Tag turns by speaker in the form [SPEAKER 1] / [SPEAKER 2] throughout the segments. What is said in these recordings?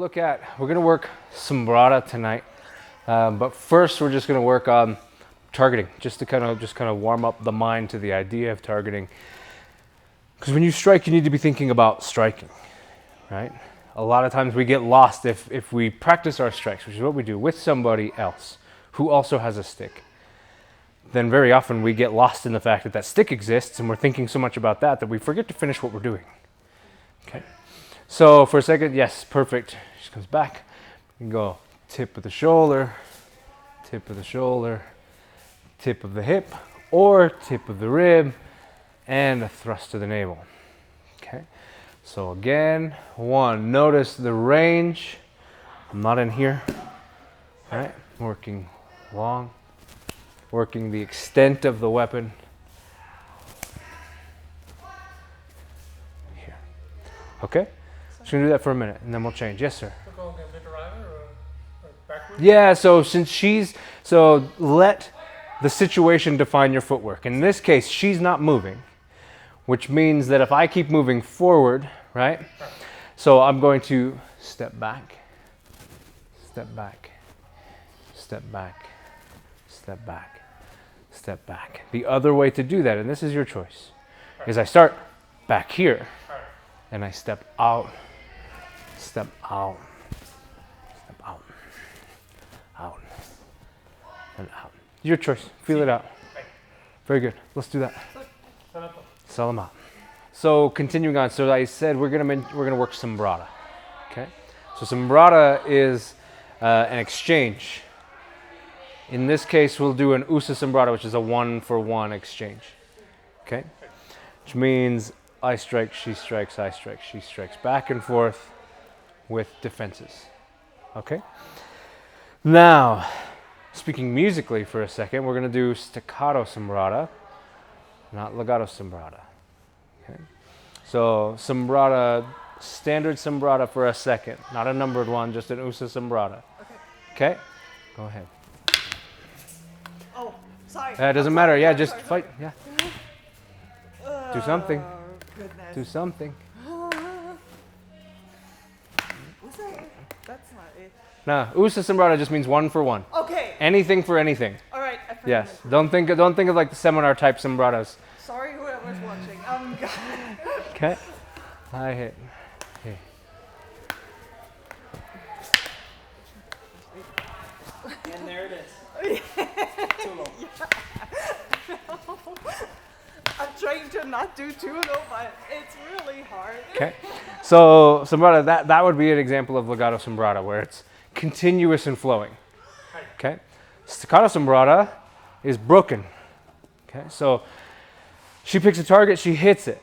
[SPEAKER 1] look at, we're going to work Sumbrada tonight. But first we're just going to work on targeting, just to kind of warm up the mind to the idea of targeting. Because when you strike, you need to be thinking about striking, right? A lot of times we get lost if we practice our strikes, which is what we do with somebody else who also has a stick. Then very often we get lost in the fact that that stick exists, and we're thinking so much about that we forget to finish what we're doing. Okay. So for a second, yes, perfect. She comes back. You can go tip of the shoulder, tip of the shoulder, tip of the hip, or tip of the rib, and a thrust to the navel. Okay. So again, one, notice the range. I'm not in here, right? Working long, working the extent of the weapon. Here. Okay? Just gonna do that for a minute, and then we'll change. Yes, sir?
[SPEAKER 2] We're going a bit around or backwards?
[SPEAKER 1] Yeah, so let the situation define your footwork. In this case, she's not moving, which means that if I keep moving forward, right? So I'm going to step back, step back, step back, step back, step back. The other way to do that, and this is your choice, is I start back here, and I step out, step out, step out, out, and out. Your choice. Feel it out. Very good. Let's do that. Salama. So continuing on. So I said we're gonna work Sumbrada. Okay. So Sumbrada is an exchange. In this case, we'll do an usa Sumbrada, which is a 1-for-1 exchange. Okay. Which means I strike, she strikes, I strike, she strikes, back and forth with defenses. Okay. Now, speaking musically for a second, we're going to do Staccato Sumbrada, not Legato Sumbrada. Okay. So Sumbrada, standard Sumbrada for a second, not a numbered one, just an usa Sumbrada. Okay. Okay? Go ahead.
[SPEAKER 3] Oh, sorry.
[SPEAKER 1] It doesn't matter. Yeah, just fight. Yeah. Do something.
[SPEAKER 3] Goodness.
[SPEAKER 1] Do something.
[SPEAKER 3] That's not it.
[SPEAKER 1] No, usa Sumbrada just means 1-for-1.
[SPEAKER 3] Okay.
[SPEAKER 1] Anything for anything.
[SPEAKER 3] All right. I
[SPEAKER 1] Yes. Don't think of like the seminar type Sumbradas.
[SPEAKER 3] Sorry, whoever's watching.
[SPEAKER 1] Okay. I hit. Hey.
[SPEAKER 2] And there it is. Too low.
[SPEAKER 3] I'm trying to not do too low, but it's really hard.
[SPEAKER 1] Okay. So Sumbrada, that would be an example of Legato Sumbrada, where it's continuous and flowing. Okay. Staccato Sumbrada is broken. Okay. So she picks a target, she hits it.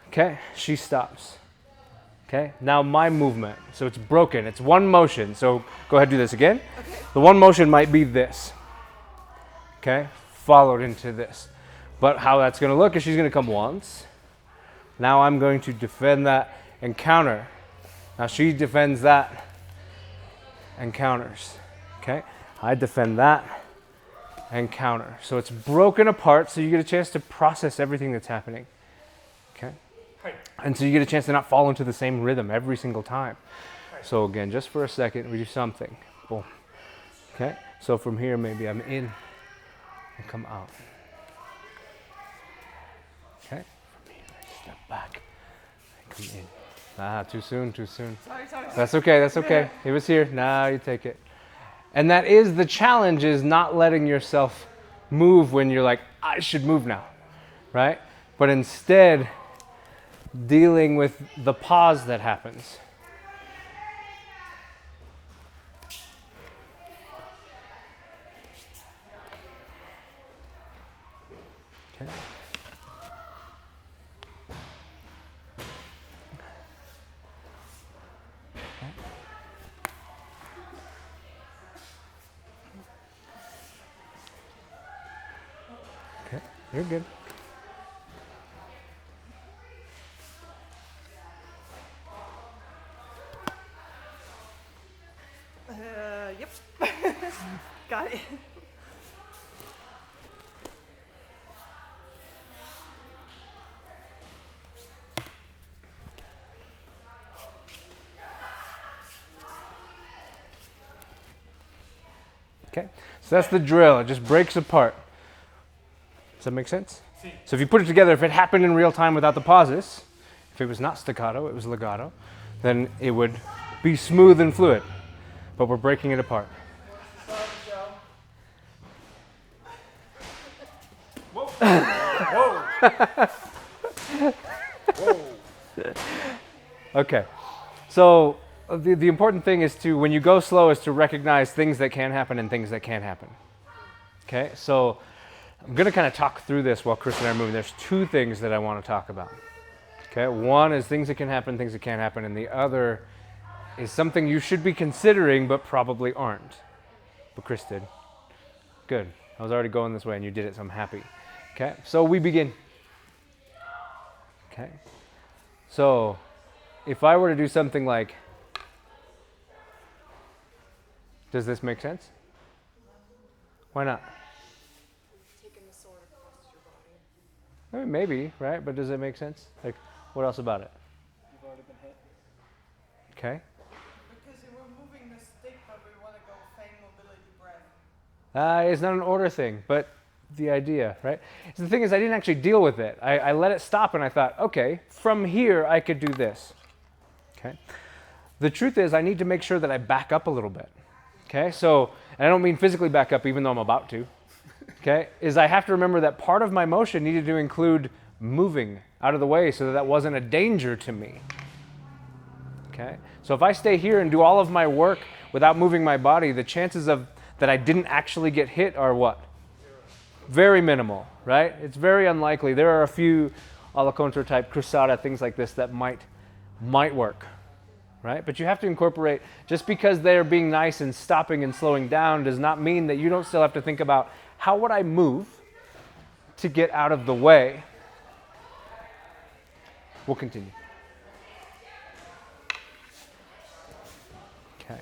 [SPEAKER 1] Okay. She stops. Okay. Now my movement. So it's broken. It's one motion. So go ahead, do this again.
[SPEAKER 3] Okay.
[SPEAKER 1] The one motion might be this. Okay. Followed into this. But how that's going to look is she's going to come once. Now I'm going to defend that and counter. Now she defends that and counters. Okay. I defend that and counter. So it's broken apart, so you get a chance to process everything that's happening. Okay. And so you get a chance to not fall into the same rhythm every single time. So again, just for a second, we do something. Boom. Okay. So from here, maybe I'm in and come out. Okay. From here, I step back. I come in. Ah, too soon, too soon.
[SPEAKER 3] Sorry.
[SPEAKER 1] That's okay, that's okay. It was here, now you take it. And that is the challenge, is not letting yourself move when you're like, I should move now, right? But instead, dealing with the pause that happens. Okay. Okay, you're good.
[SPEAKER 3] Yep. Got it.
[SPEAKER 1] Okay, so that's the drill. It just breaks apart. Does that make sense? So if you put it together, if it happened in real time without the pauses, if it was not staccato, it was legato, then it would be smooth and fluid. But we're breaking it apart. Okay, so the important thing is to, when you go slow, is to recognize things that can happen and things that can't happen. Okay, so I'm going to kind of talk through this while Chris and I are moving. There's two things that I want to talk about. Okay, one is things that can happen, things that can't happen, and the other is something you should be considering but probably aren't. But Chris did. Good. I was already going this way and you did it, so I'm happy. Okay, so we begin. Okay, so if I were to do something like, does this make sense? Why not?
[SPEAKER 3] Taking the sword across your body.
[SPEAKER 1] I mean, maybe, right? But does it make sense? Like, what else about it?
[SPEAKER 2] You've already been hit.
[SPEAKER 1] Okay.
[SPEAKER 3] Because you were moving the stick, but we want to go fang mobility breath.
[SPEAKER 1] It's not an order thing, but the idea, right? So the thing is, I didn't actually deal with it. I let it stop and I thought, okay, from here I could do this. Okay. The truth is, I need to make sure that I back up a little bit. Okay, so, and I don't mean physically back up, even though I'm about to. Okay, is I have to remember that part of my motion needed to include moving out of the way so that that wasn't a danger to me. Okay, so if I stay here and do all of my work without moving my body, the chances of that I didn't actually get hit are what? Very minimal, right? It's very unlikely. There are a few a la contra type cruzada, things like this that might work. Right? But you have to incorporate, just because they're being nice and stopping and slowing down does not mean that you don't still have to think about, how would I move to get out of the way? We'll continue. Okay.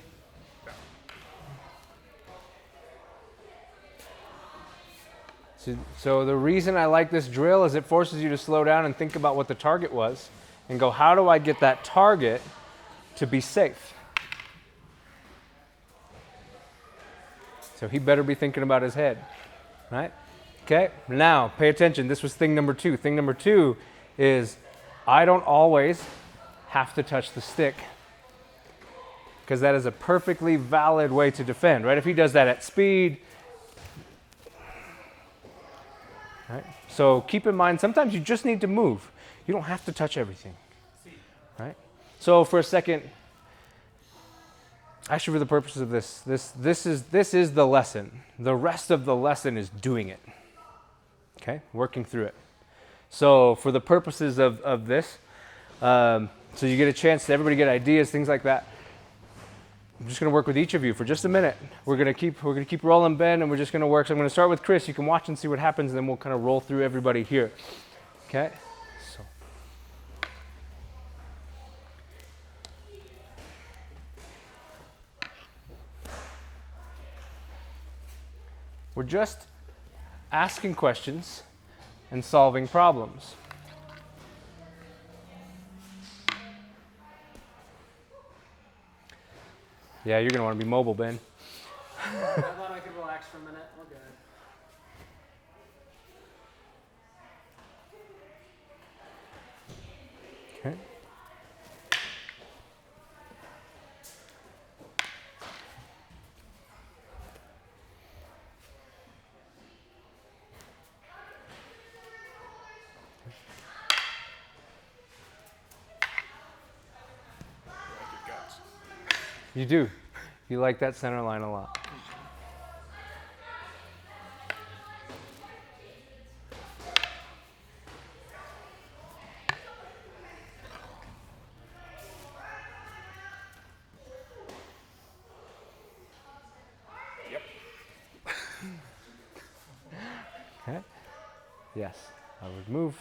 [SPEAKER 1] So the reason I like this drill is it forces you to slow down and think about what the target was and go, how do I get that target to be safe? So he better be thinking about his head, right? Okay, now pay attention. This was thing number two. Thing number two is I don't always have to touch the stick, because that is a perfectly valid way to defend, right? If he does that at speed, right? So keep in mind, sometimes you just need to move. You don't have to touch everything, right? So for a second, actually for the purposes of this is the lesson. The rest of the lesson is doing it, okay? Working through it. So for the purposes of this, so you get a chance to everybody get ideas, things like that. I'm just going to work with each of you for just a minute. We're going to keep rolling, Ben, and we're just going to work. So I'm going to start with Chris. You can watch and see what happens, and then we'll kind of roll through everybody here, okay? So. We're just asking questions and solving problems. Yeah, you're going to want to be mobile, Ben.
[SPEAKER 2] I thought I could relax for a minute. We're good.
[SPEAKER 1] Okay. You do. You like that center line a lot.
[SPEAKER 2] Yep.
[SPEAKER 1] Okay. Yes. I would move.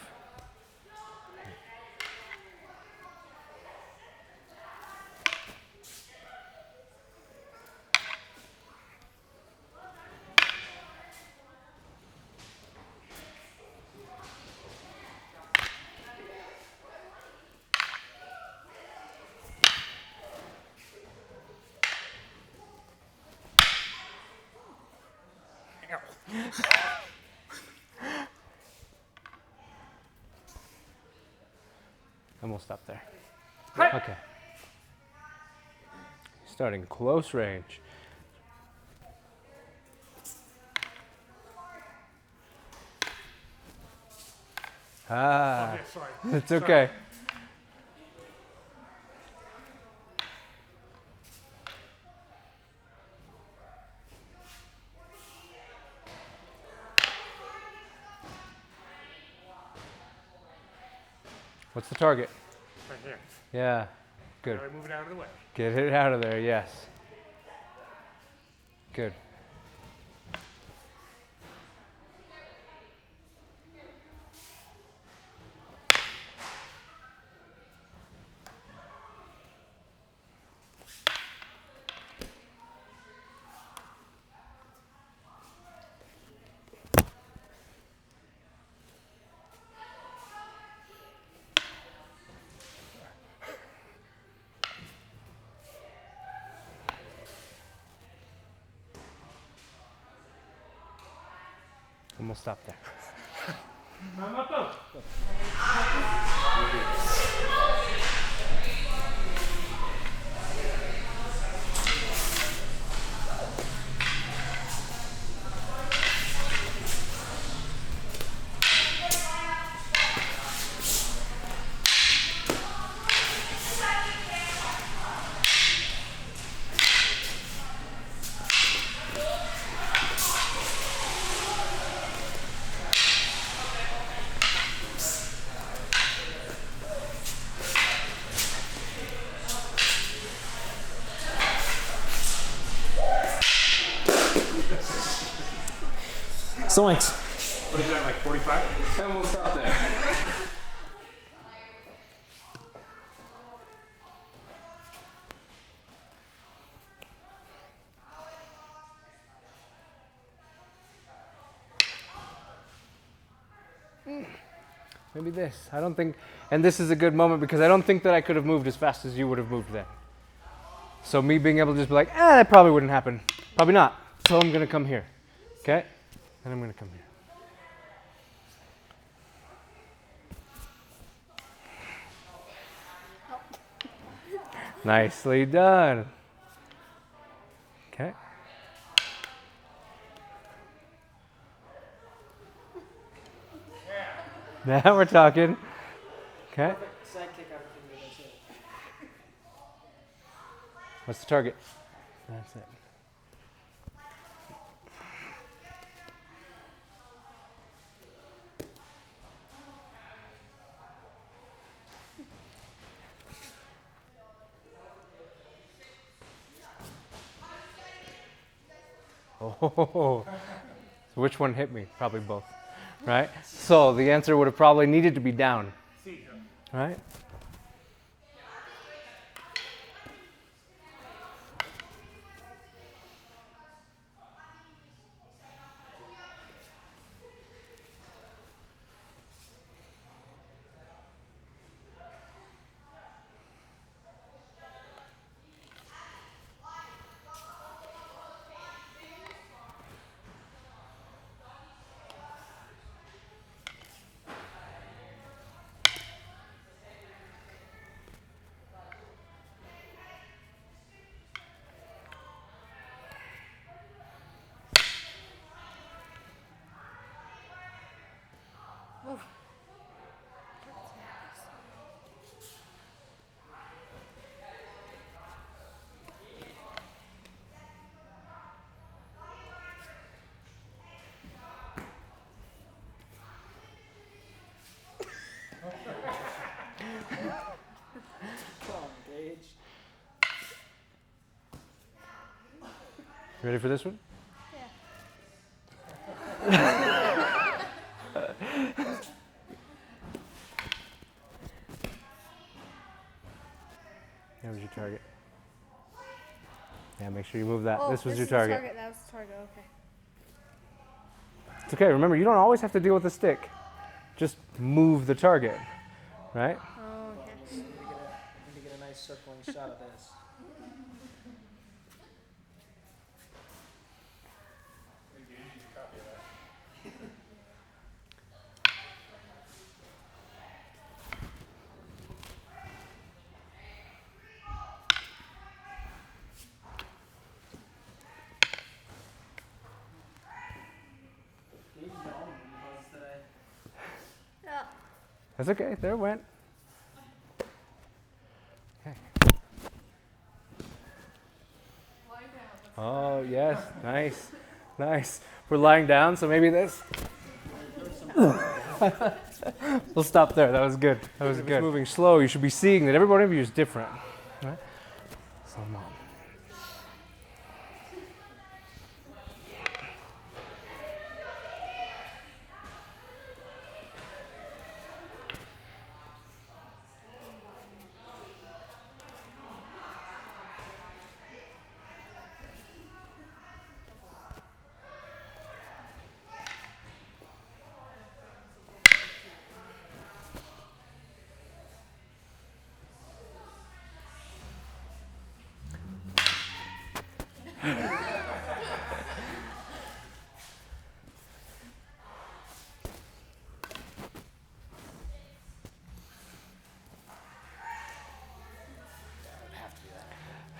[SPEAKER 1] And we'll stop there. Okay. Starting close range. Ah,
[SPEAKER 4] Yeah, sorry.
[SPEAKER 1] it's okay. What's the target?
[SPEAKER 4] Right here.
[SPEAKER 1] Yeah, good.
[SPEAKER 4] Now I move it out of the way.
[SPEAKER 1] Get it out of there, yes. Good. And we'll stop there.
[SPEAKER 4] I'm up, up.
[SPEAKER 2] Zoinks.
[SPEAKER 4] What is that, like 45?
[SPEAKER 1] And we'll stop there. Maybe this. I don't think, and this is a good moment because I don't think that I could have moved as fast as you would have moved then. So me being able to just be like, that probably wouldn't happen. Probably not. So I'm gonna come here. Okay? And I'm gonna come here. Nicely done. Okay. Now we're talking. Okay.
[SPEAKER 2] Sidekick opportunity, that's it.
[SPEAKER 1] What's the target? That's it. Oh, so which one hit me? Probably both, right? So the answer would have probably needed to be down, right?
[SPEAKER 2] Come on, Gage.
[SPEAKER 1] You ready for this one? That was your target. Yeah, make sure you move that.
[SPEAKER 5] Oh,
[SPEAKER 1] this was your
[SPEAKER 5] is the
[SPEAKER 1] target.
[SPEAKER 5] That was the target, okay.
[SPEAKER 1] It's okay. Remember, you don't always have to deal with the stick. Just move the target, right?
[SPEAKER 5] Oh, okay.
[SPEAKER 2] I need to get a nice circling shot of this.
[SPEAKER 1] That's okay. There it went. Okay. Oh, yes. Nice. Nice. We're lying down, so maybe this. We'll stop there. That was good. That was good. Moving slow, you should be seeing that every one of you is different. Right? So come on.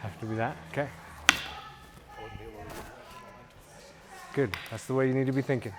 [SPEAKER 1] Have to be that? Okay. Good. That's the way you need to be thinking.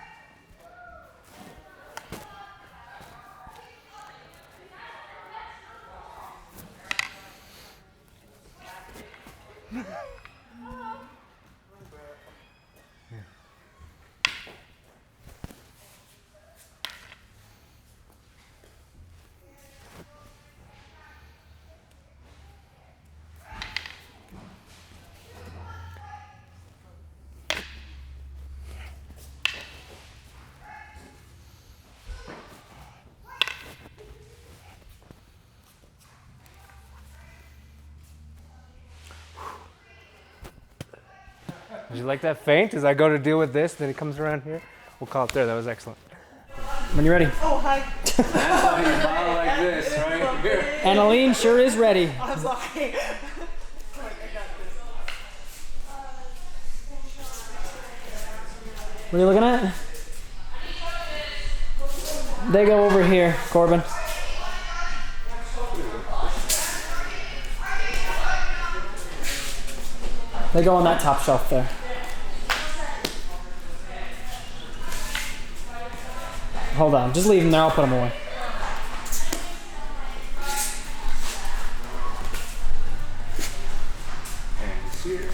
[SPEAKER 1] Did you like that feint? As I go to deal with this, then he comes around here. We'll call it there. That was excellent.
[SPEAKER 5] When you're ready.
[SPEAKER 3] Oh, hi.
[SPEAKER 1] That's how you follow like this, right here.
[SPEAKER 5] Annalene sure is ready.
[SPEAKER 3] I'm sorry. I got this.
[SPEAKER 5] What are you looking at? They go over here, Corbin. They go on that top shelf there. Hold on, just leave them there, I'll put them away.
[SPEAKER 1] And here.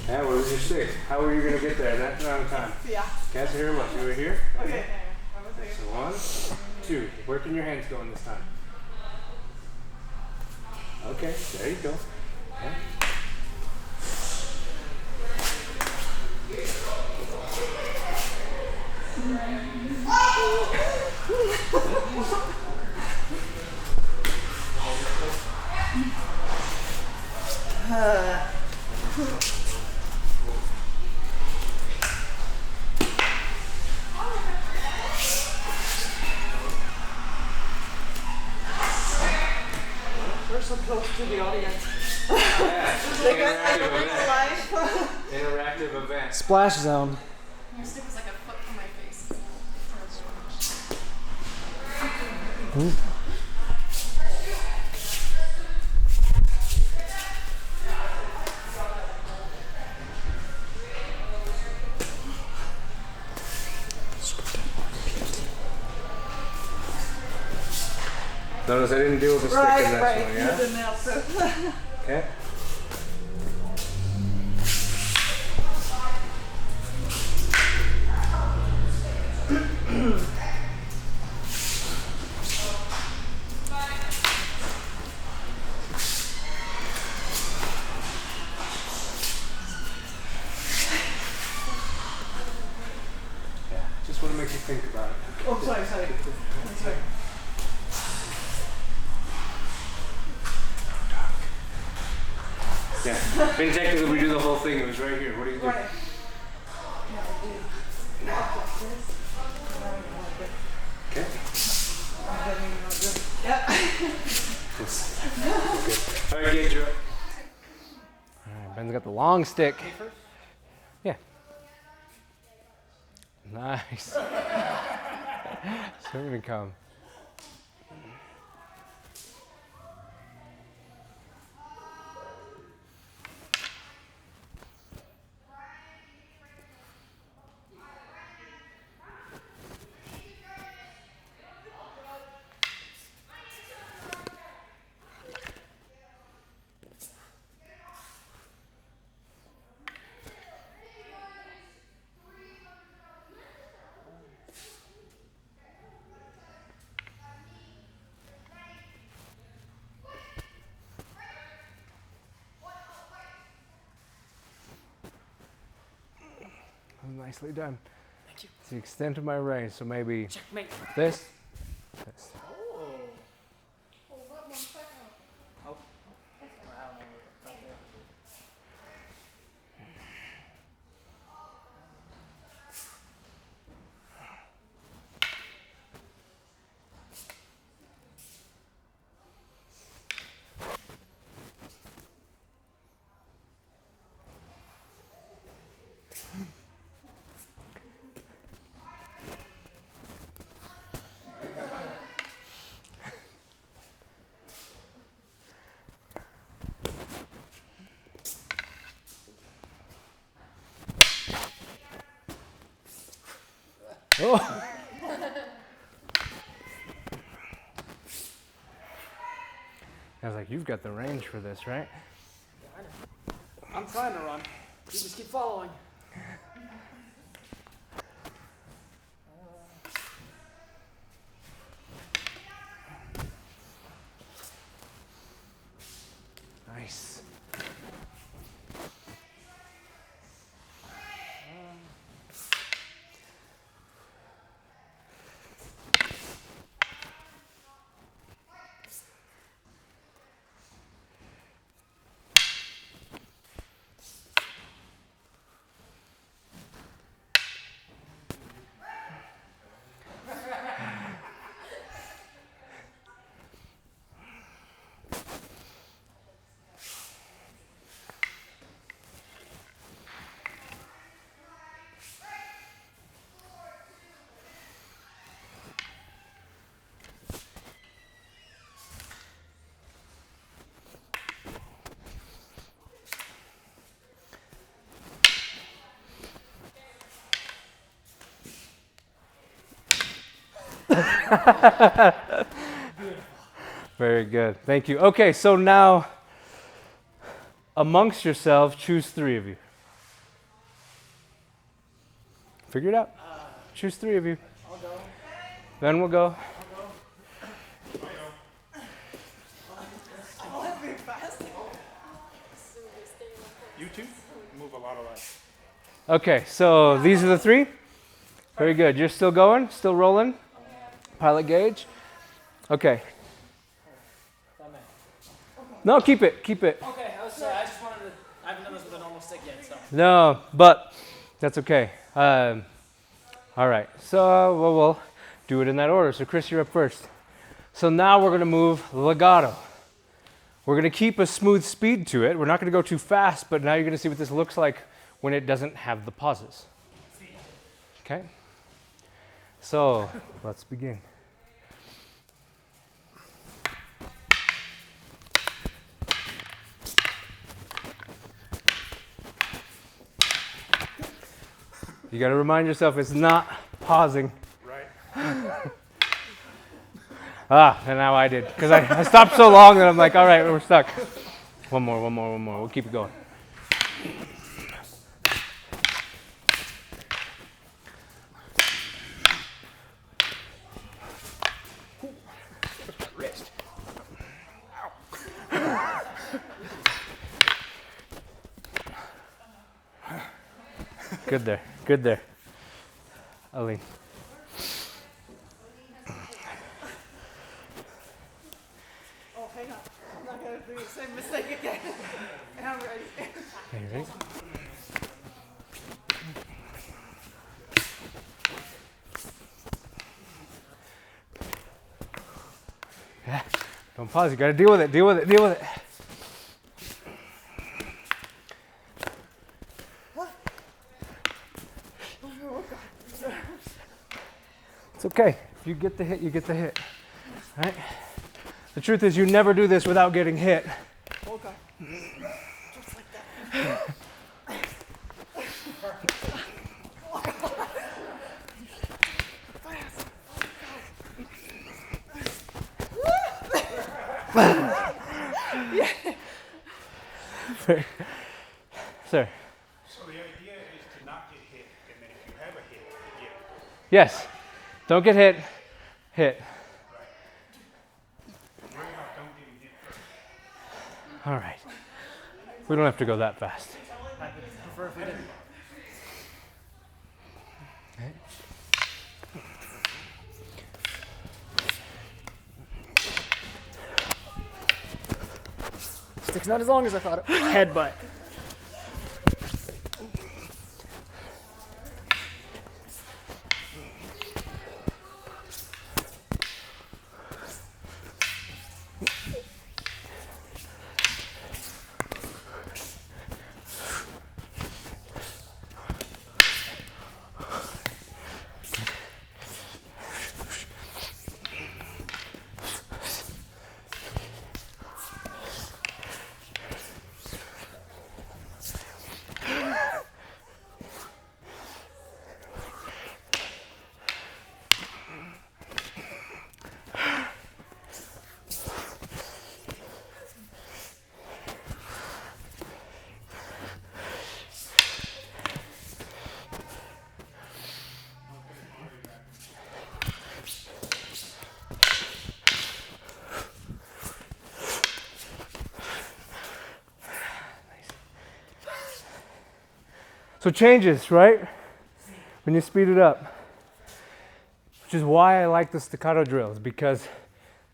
[SPEAKER 1] Yeah, where was your stick? How were you going to get there that amount of time?
[SPEAKER 3] Yeah.
[SPEAKER 1] Okay, so here, what? You were here?
[SPEAKER 3] Okay. I was there.
[SPEAKER 1] So 1, 2. Where can your hands go in this time? Okay, there you go. Okay.
[SPEAKER 3] We're so close to the audience.
[SPEAKER 1] Yeah,
[SPEAKER 3] They got
[SPEAKER 1] interactive event.
[SPEAKER 3] live.
[SPEAKER 1] Interactive event.
[SPEAKER 5] Splash zone.
[SPEAKER 6] Your stick was like a foot from my face.
[SPEAKER 1] Notice I didn't deal with the stick in this
[SPEAKER 3] Right.
[SPEAKER 1] one,
[SPEAKER 3] You
[SPEAKER 1] yeah?
[SPEAKER 3] didn't have to.
[SPEAKER 1] Okay. Yeah, just want to make you think about it.
[SPEAKER 3] Oh, sorry. I'm sorry.
[SPEAKER 1] Yeah. Been technically we do the whole thing. It was right here. What do you do?
[SPEAKER 3] Right.
[SPEAKER 1] Okay.
[SPEAKER 3] Yeah.
[SPEAKER 1] All right, Gage, you're up. All right, Ben's got the long stick. Yeah. Nice. Soon to come. nicely done.
[SPEAKER 5] Thank you.
[SPEAKER 1] It's the extent of my range, so maybe
[SPEAKER 5] Checkmate.
[SPEAKER 1] this.
[SPEAKER 6] Hold up 1 second.
[SPEAKER 2] Oh. Well, I don't know what's up there.
[SPEAKER 1] Oh. I was like, you've got the range for this, right?
[SPEAKER 5] I'm trying to run. You just keep following.
[SPEAKER 1] Nice. Very good. Thank you. Okay, so now amongst yourselves, choose 3 of you. Figure it out. Choose 3 of you.
[SPEAKER 5] I'll go.
[SPEAKER 1] Then we'll go.
[SPEAKER 4] You two move a lot of life.
[SPEAKER 1] Okay, so these are the 3. Very good. You're still going? Still rolling? Pilot gauge? Okay. No, keep it. Keep it.
[SPEAKER 5] Okay, I just wanted to. I haven't done this with a normal stick yet, so.
[SPEAKER 1] No, but that's okay. All right, so we'll do it in that order. So Chris, you're up first. So now we're gonna move legato. We're gonna keep a smooth speed to it. We're not gonna go too fast, but now you're gonna see what this looks like when it doesn't have the pauses. Okay? So let's begin. You got to remind yourself it's not pausing.
[SPEAKER 4] Right.
[SPEAKER 1] And now I did. Because I stopped so long that I'm like, all right, we're stuck. One more. We'll keep it going. Good there. Aline.
[SPEAKER 3] Oh, hang on. I'm not going to do the same mistake again. I'm ready.
[SPEAKER 1] Okay, you ready? Yeah. Don't pause. You got to deal with it. Deal with it. It's okay. If you get the hit, you get the hit. Right? The truth is, you never do this without getting hit.
[SPEAKER 3] Okay. Just like that.
[SPEAKER 1] Sir.
[SPEAKER 4] So the idea is to not get hit, and then if you have a hit, you get it.
[SPEAKER 1] Yes. Don't get hit. Hit.
[SPEAKER 4] Worry about don't getting hit first.
[SPEAKER 1] All right. We don't have to go that fast.
[SPEAKER 5] I would prefer if we didn't. gymnastics, not as long as I thought it. Headbutt.
[SPEAKER 1] So changes, right? When you speed it up. Which is why I like the staccato drills, because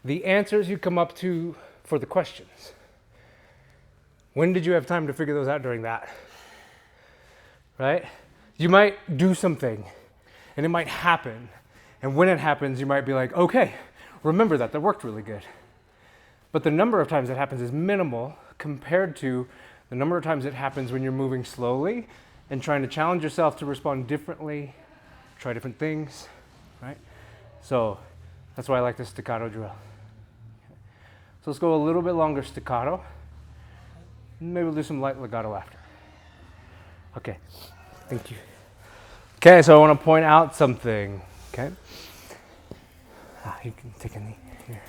[SPEAKER 1] the answers you come up to for the questions, when did you have time to figure those out during that? Right? You might do something and it might happen. And when it happens, you might be like, okay, remember that worked really good. But the number of times it happens is minimal compared to the number of times it happens when you're moving slowly and trying to challenge yourself to respond differently, try different things, right? So that's why I like the staccato drill. So let's go a little bit longer staccato. Maybe we'll do some light legato after. Okay, thank you. Okay, so I want to point out something, okay? You can take a knee here.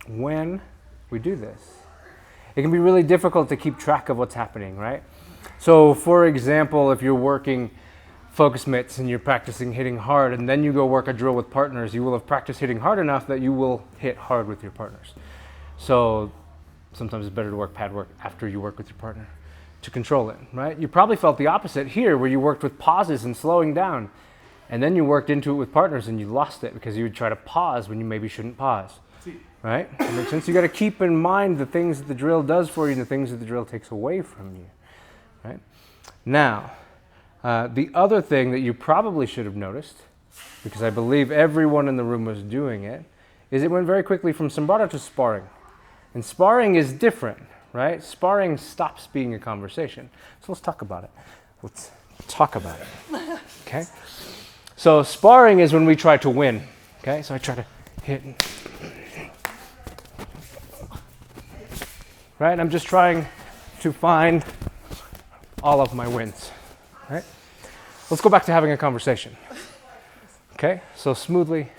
[SPEAKER 1] When we do this, it can be really difficult to keep track of what's happening, right? So for example, if you're working focus mitts and you're practicing hitting hard and then you go work a drill with partners, you will have practiced hitting hard enough that you will hit hard with your partners. So sometimes it's better to work pad work after you work with your partner to control it, right? You probably felt the opposite here where you worked with pauses and slowing down, and then you worked into it with partners and you lost it because you would try to pause when you maybe shouldn't pause, right? That makes sense? You got to keep in mind the things that the drill does for you and the things that the drill takes away from you, right? Now, the other thing that you probably should have noticed, because I believe everyone in the room was doing it, is it went very quickly from Sumbrada to sparring. And sparring is different, right? Sparring stops being a conversation. So let's talk about it. Let's talk about it, okay? So sparring is when we try to win, okay? So I try to hit, right? I'm just trying to find all of my wins, right? Let's go back to having a conversation, okay? So smoothly.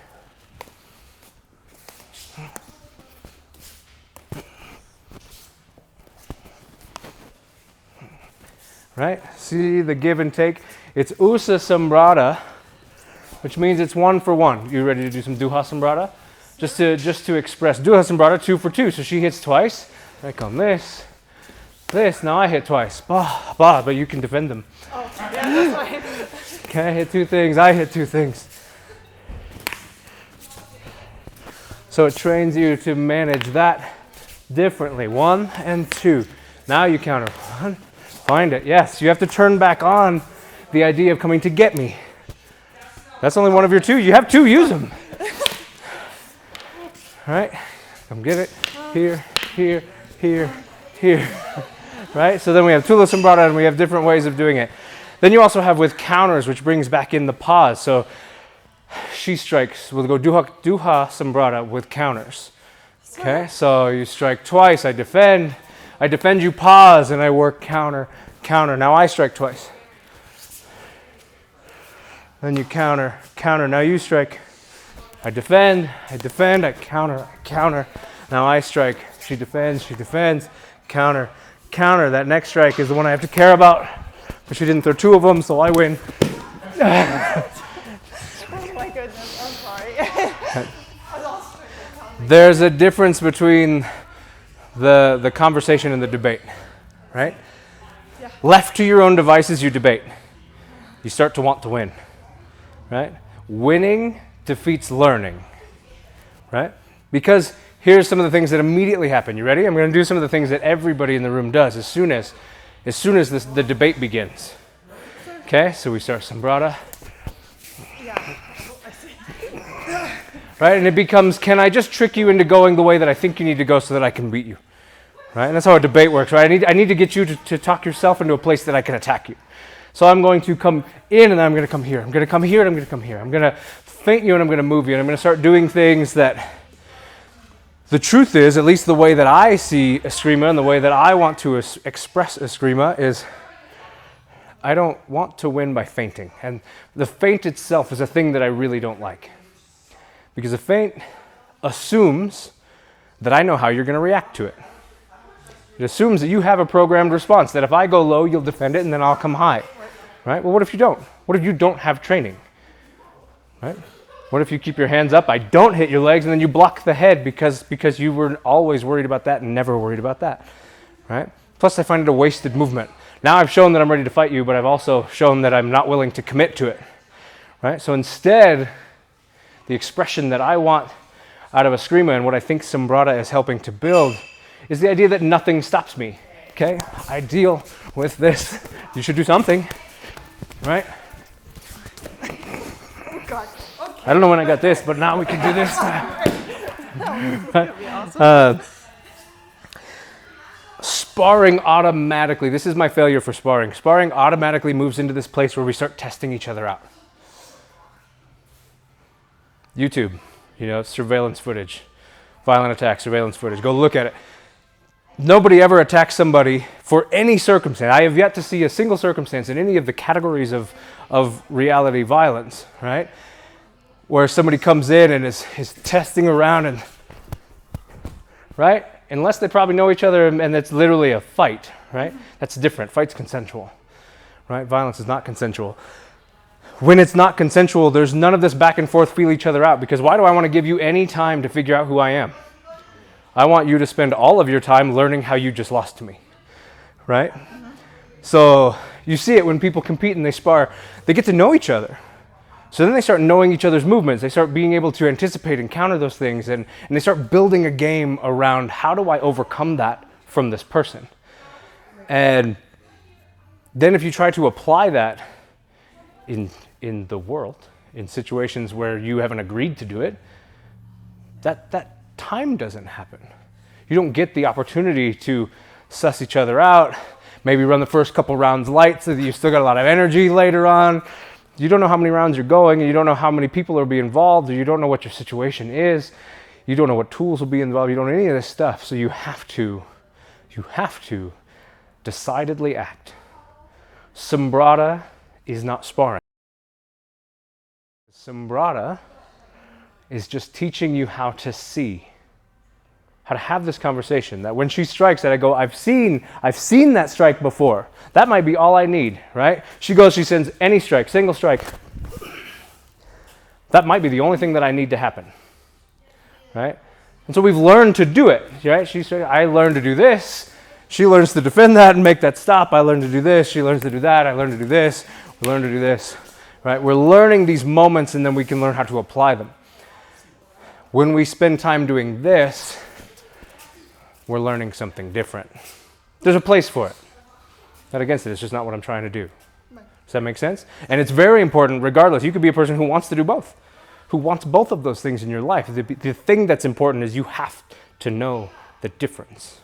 [SPEAKER 1] Right? See the give and take? It's usa Sumbrada, which means it's 1 for 1. You ready to do some duha Sumbrada? Just to express duha Sumbrada, 2 for 2. So she hits twice. I come this. Now I hit twice. Bah, bah, but you can defend them.
[SPEAKER 3] Oh, yeah, that's fine.
[SPEAKER 1] Okay, I hit 2 things. I hit 2 things. So it trains you to manage that differently. 1 and 2. Now you counter 1. Find it. Yes, you have to turn back on the idea of coming to get me. That's only 1 of your 2. You have 2, use them. All right, come get it. Here, here, here, here. Right, so then we have Tula Sumbrada and we have different ways of doing it. Then you also have with counters, which brings back in the pause. So she strikes, we'll go duha Sumbrada with counters. Okay, so you strike twice, I defend, you pause, and I work counter, counter. Now I strike twice. Then you counter, counter. Now you strike. I defend, I counter, counter. Now I strike. She defends, counter, counter. That next strike is the one I have to care about. But she didn't throw 2 of them, so I win.
[SPEAKER 3] Oh my goodness, I'm sorry. I lost track of counting.
[SPEAKER 1] There's a difference between the conversation and the debate, right?
[SPEAKER 3] Yeah.
[SPEAKER 1] Left to your own devices, you debate. You start to want to win, right? Winning defeats learning, right? Because here's some of the things that immediately happen. You ready? I'm going to do some of the things that everybody in the room does as soon as the debate begins. Okay, so we start Sumbrada. Right, and it becomes, can I just trick you into going the way that I think you need to go so that I can beat you? Right, and that's how a debate works, right? I need to get you to talk yourself into a place that I can attack you. So I'm going to come in and then I'm going to come here. I'm going to come here and I'm going to come here. I'm going to feint you and I'm going to move you and I'm going to start doing things that the truth is, at least the way that I see Escrima and the way that I want to express Escrima is I don't want to win by feinting. And the feint itself is a thing that I really don't like. Because a feint assumes that I know how you're going to react to it. It assumes that you have a programmed response, that if I go low, you'll defend it and then I'll come high. Right? Well, what if you don't? What if you don't have training? Right? What if you keep your hands up, I don't hit your legs, and then you block the head because you were always worried about that and never worried about that, right? Plus, I find it a wasted movement. Now I've shown that I'm ready to fight you, but I've also shown that I'm not willing to commit to it, right? So instead, the expression that I want out of Escrima and what I think Sumbrada is helping to build is the idea that nothing stops me, okay? I deal with this. You should do something, right?
[SPEAKER 3] Oh God. Okay.
[SPEAKER 1] I don't know when I got this, but now we can do this. Sparring automatically, this is my failure for sparring. Sparring automatically moves into this place where we start testing each other out. YouTube, surveillance footage, violent attack, surveillance footage. Go look at it. Nobody ever attacks somebody for any circumstance. I have yet to see a single circumstance in any of the categories of reality violence, right? Where somebody comes in and is testing around and, right? Unless they probably know each other and it's literally a fight, right? That's different. Fight's consensual, right? Violence is not consensual. When it's not consensual, there's none of this back and forth, feel each other out, because why do I want to give you any time to figure out who I am? I want you to spend all of your time learning how you just lost to me, right? So you see it when people compete and they spar, they get to know each other. So then they start knowing each other's movements. They start being able to anticipate and counter those things, and they start building a game around how do I overcome that from this person? And then if you try to apply that in the world, in situations where you haven't agreed to do it, that time doesn't happen. You don't get the opportunity to suss each other out, maybe run the first couple rounds light so that you've still got a lot of energy later on. You don't know how many rounds you're going, and you don't know how many people will be involved, or you don't know what your situation is. You don't know what tools will be involved. You don't know any of this stuff. So you have to decidedly act. Sumbrada is not sparring. Sumbrada is just teaching you how to see, how to have this conversation. That when she strikes, that I go, I've seen that strike before. That might be all I need, right? She goes, she sends any strike, single strike. That might be the only thing that I need to happen, right? And so we've learned to do it, right? I learned to do this. She learns to defend that and make that stop. I learned to do this. She learns to do that. I learned to do this. We learn to do this, right? We're learning these moments, and then we can learn how to apply them. When we spend time doing this, we're learning something different. There's a place for it. Not against it, it's just not what I'm trying to do. Does that make sense? And it's very important, regardless. You could be a person who wants to do both, who wants both of those things in your life. The thing that's important is you have to know the difference.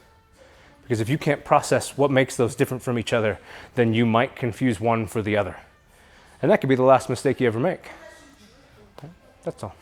[SPEAKER 1] Because if you can't process what makes those different from each other, then you might confuse one for the other. And that could be the last mistake you ever make. That's all.